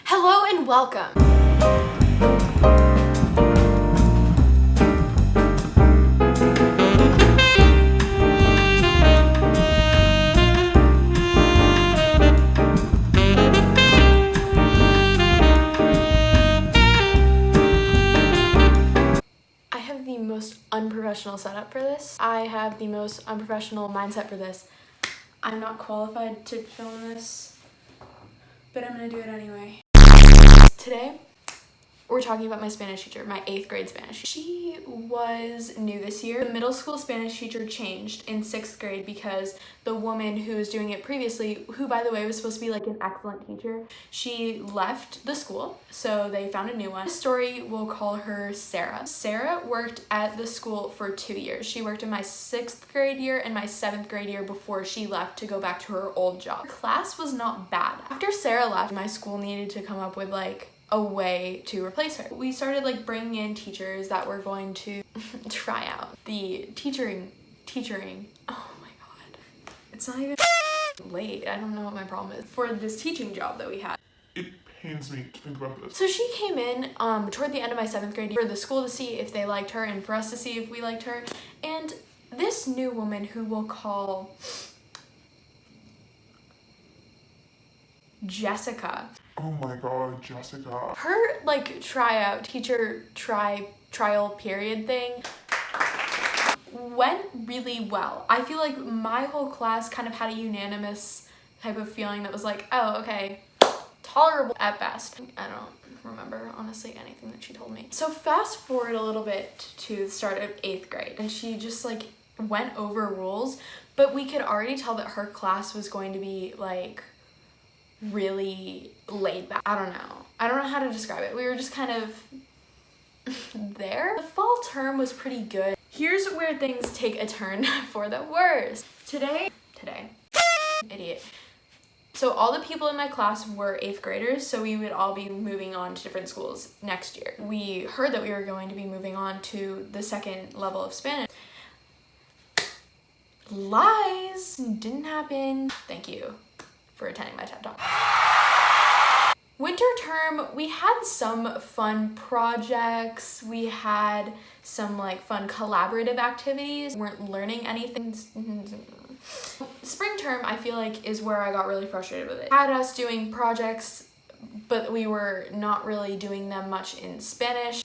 Hello and welcome. I have the most unprofessional setup for this. I have the most unprofessional mindset for this. I'm not qualified to film this, but I'm gonna do it anyway. Today, we're talking about my Spanish teacher, my 8th grade Spanish teacher. She was new this year. The middle school Spanish teacher changed in 6th grade because the woman who was doing it previously, who by the way was supposed to be like an excellent teacher, she left the school, so they found a new one. This story, we'll call her Sarah. Sarah worked at the school for 2 years. She worked in my 6th grade year and my 7th grade year before she left to go back to her old job. Her class was not bad. After Sarah left, my school needed to come up with like a way to replace her. We started like bringing in teachers that were going to try out the teaching. Oh my god. It's not even late. I don't know what my problem is. For this teaching job that we had. It pains me to think about this. So she came in toward the end of my 7th grade year for the school to see if they liked her and for us to see if we liked her. And this new woman who we'll call Jessica. Oh my god, Jessica. Her like trial period thing went really well. I feel like my whole class kind of had a unanimous type of feeling that was like, oh, okay, tolerable at best. I don't remember honestly anything that she told me. So fast forward a little bit to the start of 8th grade and she just like went over rules, but we could already tell that her class was going to be like really laid back. I don't know how to describe it. We were just kind of there. The fall term was pretty good. Here's where things take a turn for the worst. Today, idiot. So all the people in my class were 8th graders, so we would all be moving on to different schools next year. We heard that we were going to be moving on to the 2nd level of Spanish. Lies, didn't happen. Thank you for attending my TED Talk. Winter term, we had some fun projects. We had some like fun collaborative activities. We weren't learning anything. Spring term, I feel like, is where I got really frustrated with it. Had us doing projects, but we were not really doing them much in Spanish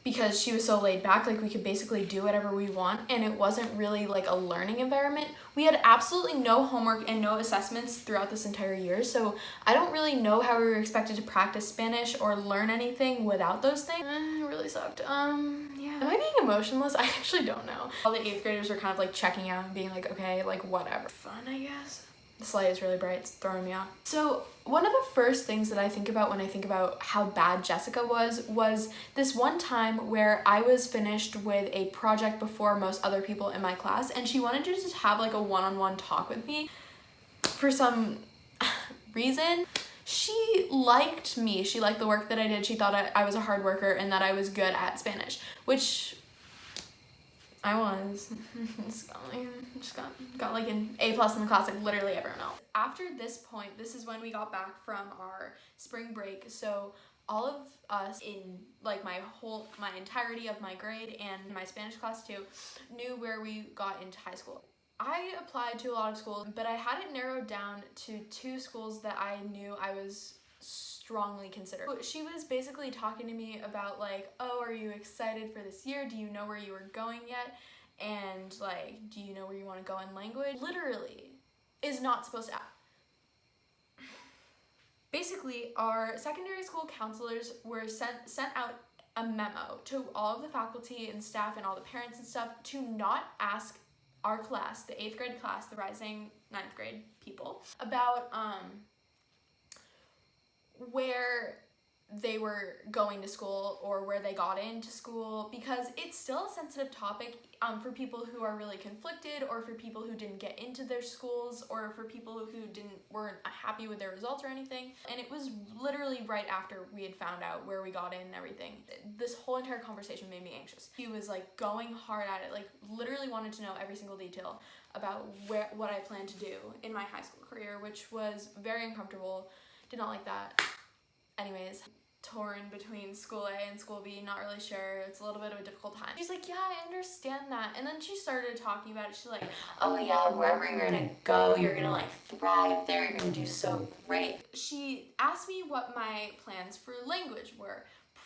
because she was so laid back, like we could basically do whatever we want and it wasn't really like a learning environment. We had absolutely no homework and no assessments throughout this entire year, so I don't really know how we were expected to practice Spanish or learn anything without those things. It really sucked. Yeah. Am I being emotionless? I actually don't know. All the 8th graders were kind of like checking out and being like, okay, like whatever. Fun, I guess. This light is really bright, it's throwing me off. So one of the first things that I think about when I think about how bad Jessica was this one time where I was finished with a project before most other people in my class and she wanted to just have like a one-on-one talk with me. For some reason, she liked me. She liked the work that I did. She thought I was a hard worker and that I was good at Spanish, which I was. just got like an A+ in the class, like literally everyone else. After this point, this is when we got back from our spring break. So all of us in like my entirety of my grade and my Spanish class too knew where we got into high school. I applied to a lot of schools, but I had it narrowed down to 2 schools that I knew I was strongly considered. She was basically talking to me about like, oh, are you excited for this year? Do you know where you were going yet? And like, do you know where you want to go in language? Literally is not supposed to. Basically, our secondary school counselors were sent out a memo to all of the faculty and staff and all the parents and stuff to not ask our class, the 8th grade class, the rising 9th grade people, about where they were going to school or where they got into school, because it's still a sensitive topic for people who are really conflicted or for people who didn't get into their schools or for people who weren't happy with their results or anything. And it was literally right after we had found out where we got in and everything. This whole entire conversation made me anxious. He was like going hard at it, like literally wanted to know every single detail about what I planned to do in my high school career, which was very uncomfortable. Did not like that. Anyways, torn between school A and school B, not really sure. It's a little bit of a difficult time. She's like, yeah, I understand that. And then she started talking about it. She's like, oh yeah, wherever you're gonna go, you're gonna like thrive there. You're gonna do so great. She asked me what my plans for language were,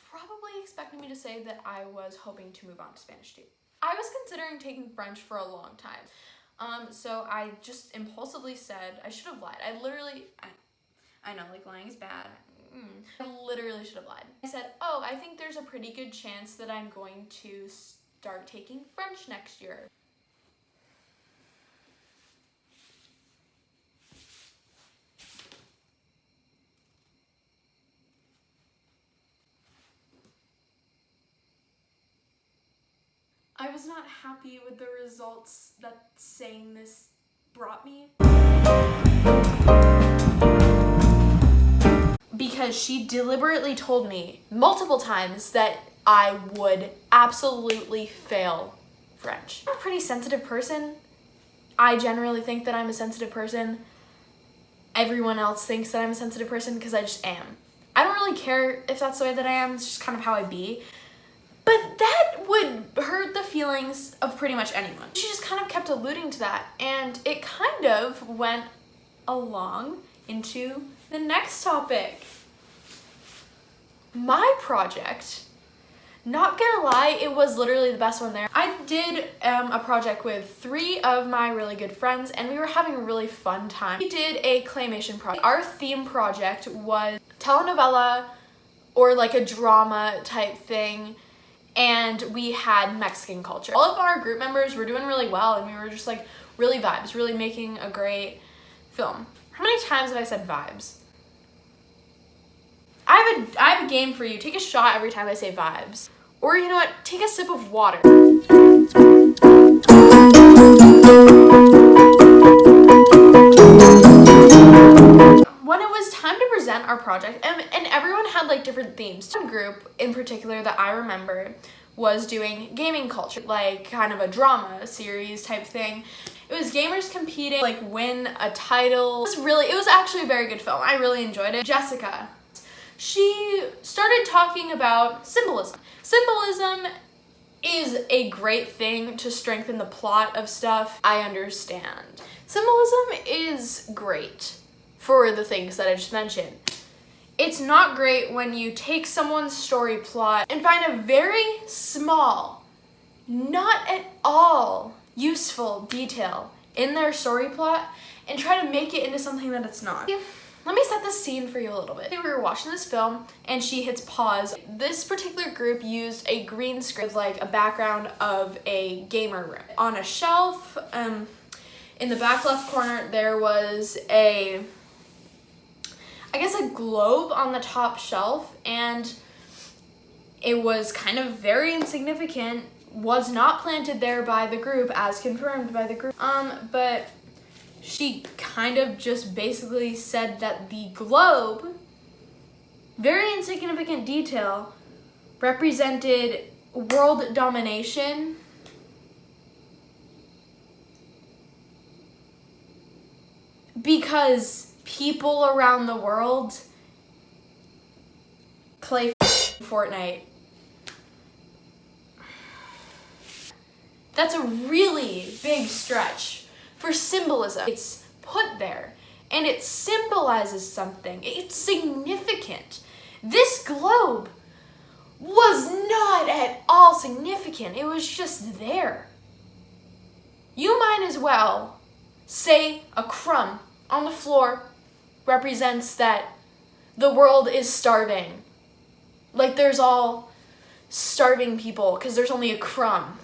probably expecting me to say that I was hoping to move on to Spanish too. I was considering taking French for a long time. So I just impulsively said, I should have lied. I know, like, lying is bad. I literally should have lied. I said, oh, I think there's a pretty good chance that I'm going to start taking French next year. I was not happy with the results that saying this brought me. Because she deliberately told me multiple times that I would absolutely fail French. I'm a pretty sensitive person. I generally think that I'm a sensitive person. Everyone else thinks that I'm a sensitive person because I just am. I don't really care if that's the way that I am. It's just kind of how I be. But that would hurt the feelings of pretty much anyone. She just kind of kept alluding to that, and it kind of went along into the next topic. My project, not gonna lie, it was literally the best one there. I did a project with 3 of my really good friends, and we were having a really fun time. We did a claymation project. Our theme project was telenovela or like a drama type thing, and we had Mexican culture. All of our group members were doing really well, and we were just like really vibes, really making a great film. How many times have I said vibes? I have a game for you. Take a shot every time I say vibes. Or you know what? Take a sip of water. When it was time to present our project, and everyone had like different themes. One group in particular that I remember was doing gaming culture, like kind of a drama series type thing. It was gamers competing, like win a title. It was actually a very good film. I really enjoyed it. Jessica, she started talking about symbolism. Symbolism is a great thing to strengthen the plot of stuff. I understand. Symbolism is great for the things that I just mentioned. It's not great when you take someone's story plot and find a very small, not at all useful detail in their story plot and try to make it into something that it's not. Let me set the scene for you a little bit. We were watching this film and she hits pause. This particular group used a green screen with like a background of a gamer room. On a shelf, in the back left corner, there was a globe on the top shelf, and it was kind of very insignificant, was not planted there by the group as confirmed by the group. But she kind of just basically said that the globe, very insignificant detail, represented world domination because people around the world play Fortnite. That's a really big stretch for symbolism. It's put there and it symbolizes something. It's significant. This globe was not at all significant. It was just there. You might as well say a crumb on the floor represents that the world is starving. Like there's all starving people because there's only a crumb.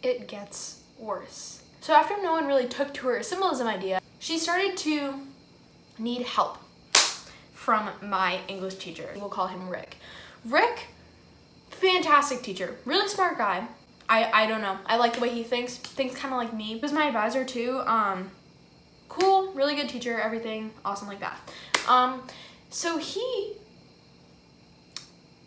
It gets worse. So after no one really took to her symbolism idea, she started to need help from my English teacher. We'll call him Rick. Rick, fantastic teacher, really smart guy. I don't know. I like the way he thinks kind of like me. He was my advisor too. Cool, really good teacher, everything awesome like that. So he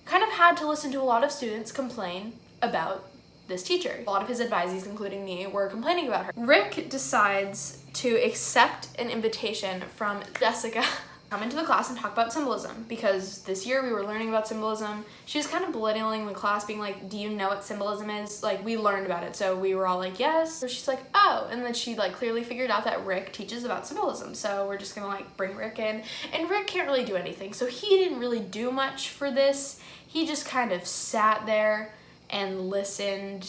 kind of had to listen to a lot of students complain about this teacher. A lot of his advisees, including me, were complaining about her. Rick decides to accept an invitation from Jessica. Come into the class and talk about symbolism, because this year we were learning about symbolism. She was kind of belittling the class, being like, do you know what symbolism is? Like, we learned about it, so we were all like, yes. So she's like, oh, and then she like clearly figured out that Rick teaches about symbolism, so we're just gonna like bring Rick in. And Rick can't really do anything, so he didn't really do much for this. He just kind of sat there and listened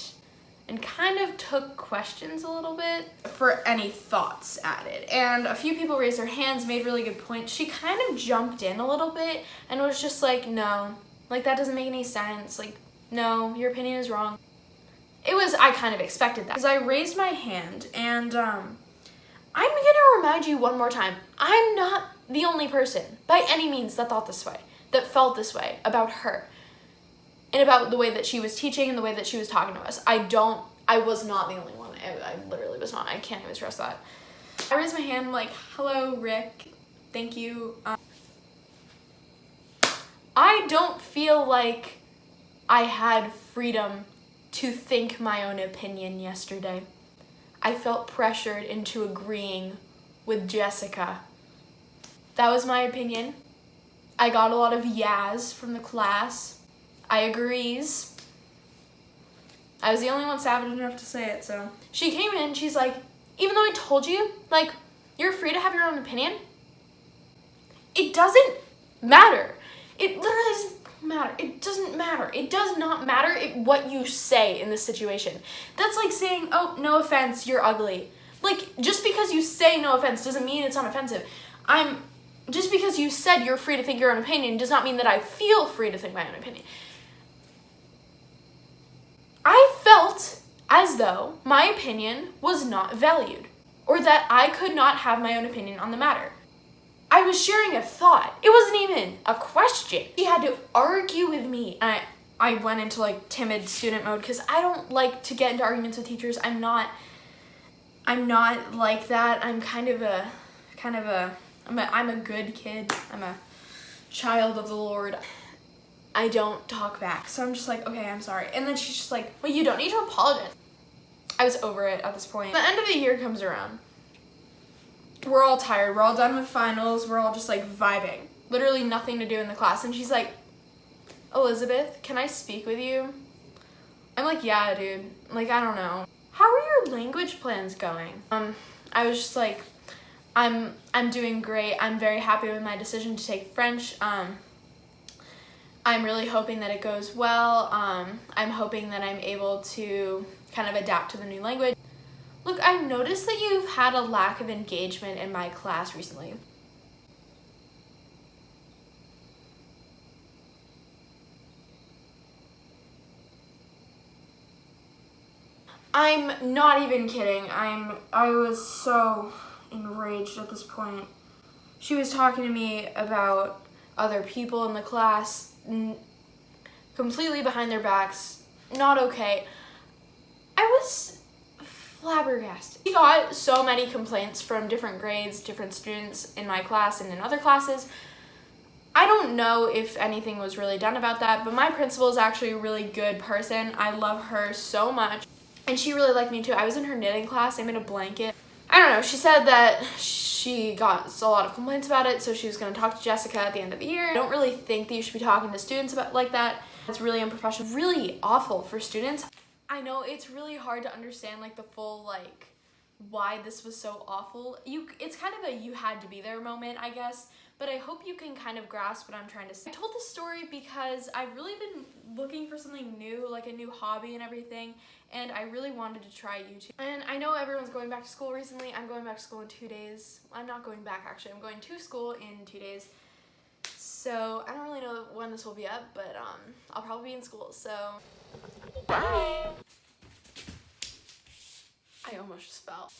and kind of took questions a little bit for any thoughts added. And a few people raised their hands, made really good points. She kind of jumped in a little bit and was just like, no, like that doesn't make any sense. Like, no, your opinion is wrong. I kind of expected that. Because I raised my hand and I'm gonna remind you one more time, I'm not the only person by any means that thought this way, that felt this way about her. And about the way that she was teaching and the way that she was talking to us. I was not the only one. I literally was not. I can't even stress that. I raised my hand, I'm like, hello, Rick. Thank you. I don't feel like I had freedom to think my own opinion yesterday. I felt pressured into agreeing with Jessica. That was my opinion. I got a lot of yas from the class. I agrees. I was the only one savage enough to say it, so. She came in, she's like, even though I told you, like, you're free to have your own opinion, it doesn't matter. It literally doesn't matter. It doesn't matter. It does not matter what you say in this situation. That's like saying, oh, no offense, you're ugly. Like, just because you say no offense doesn't mean it's not offensive. Just because you said you're free to think your own opinion does not mean that I feel free to think my own opinion. I felt as though my opinion was not valued, or that I could not have my own opinion on the matter. I was sharing a thought. It wasn't even a question. She had to argue with me. I went into like timid student mode because I don't like to get into arguments with teachers. I'm not like that. I'm I'm a good kid. I'm a child of the Lord. I don't talk back. So I'm just like, okay, I'm sorry. And then she's just like, well, you don't need to apologize. I was over it at this point. The end of the year comes around. We're all tired. We're all done with finals. We're all just like vibing. Literally nothing to do in the class. And she's like, Elizabeth, can I speak with you? I'm like, yeah, dude. Like, I don't know. How are your language plans going? I was just like, I'm doing great. I'm very happy with my decision to take French. I'm really hoping that it goes well. I'm hoping that I'm able to kind of adapt to the new language. Look, I've noticed that you've had a lack of engagement in my class recently. I'm not even kidding. I was so enraged at this point. She was talking to me about other people in the class, completely behind their backs, not okay. I was flabbergasted. We got so many complaints from different grades, different students in my class and in other classes. I don't know if anything was really done about that, but my principal is actually a really good person. I love her so much, and she really liked me too. I was in her knitting class. I made a blanket. I don't know. She said that she got a lot of complaints about it, so she was going to talk to Jessica at the end of the year. I don't really think that you should be talking to students about like that. It's really unprofessional, really awful for students. I know it's really hard to understand like the full like why this was so awful. It's kind of a you had to be there moment, I guess, but I hope you can kind of grasp what I'm trying to say. I told this story because I've really been looking for something new, like a new hobby and everything, and I really wanted to try YouTube. And I know everyone's going back to school recently. I'm going back to school in 2 days. I'm not going back actually. I'm going to school in 2 days. So I don't really know when this will be up, but I'll probably be in school, so bye. I almost just fell.